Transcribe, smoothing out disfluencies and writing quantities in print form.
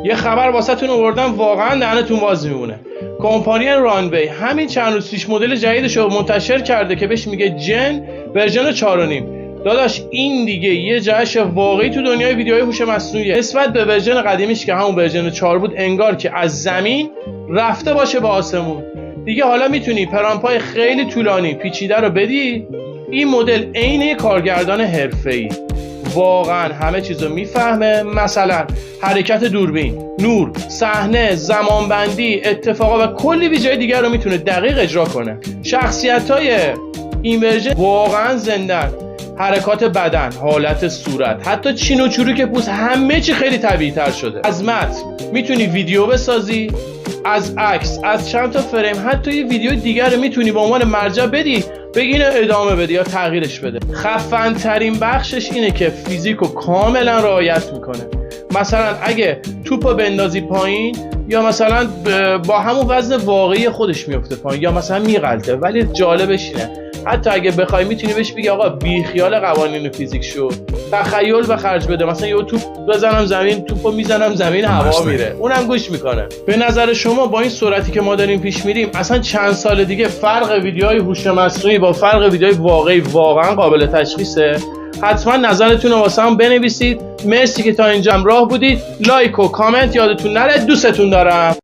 یه خبر واسهتون آوردم واقعا دهنتون باز میمونه. کمپانی رانوی همین چند روز پیش مدل جدیدش رو منتشر کرده که بهش میگه جن ورژن 4.5. داداش این دیگه یه جهش واقعی تو دنیای ویدیوهای هوش مصنوعیه. نسبت به ورژن قدیمیش که همون ورژن 4 بود، انگار که از زمین رفته باشه به آسمون. دیگه حالا میتونی پرامپای خیلی طولانی پیچیده رو بدی. این مدل عین کارگردان حرفه‌ای، واقعا همه چیزو میفهمه. مثلا حرکت دوربین، نور، صحنه، زمانبندی، اتفاقا و کلی ویژه دیگر رو میتونه دقیق اجرا کنه. شخصیت‌های این ورژن واقعا زندن. حرکات بدن، حالت صورت، حتی چین و چروک پوست، همه چی خیلی طبیعی تر شده. از متن میتونی ویدیو بسازی، از عکس، از چند تا فریم، حتی یه ویدیو دیگر رو میتونی به عنوان مرجع بدی، بگی اینو ادامه بده یا تغییرش بده. خفن ترین بخشش اینه که فیزیکو کاملا رعایت میکنه. مثلا اگه توپو بندازی پایین، یا مثلا با همون وزن واقعی خودش میفته پایین، یا مثلا میغلطه. ولی جالبش اینه حتی اگه بخوای میتونی بهش بگی آقا بی خیال قوانین فیزیک شو، تخیل به خرج بده. مثلا یه توپ بزنم زمین، توپو میزنم زمین، هوا میره، اونم گوش میکنه. به نظر شما با این سرعتی که ما داریم پیش میریم، اصلا چند سال دیگه فرق ویدیوهای هوش مصنوعی با فرق ویدیوهای واقعی واقعا قابل تشخیصه؟ حتما نظرتون رو واسه هم بنویسید. مرسی که تا اینجا همراه بودید. لایک و کامنت یادتون نره. دوستتون دارم.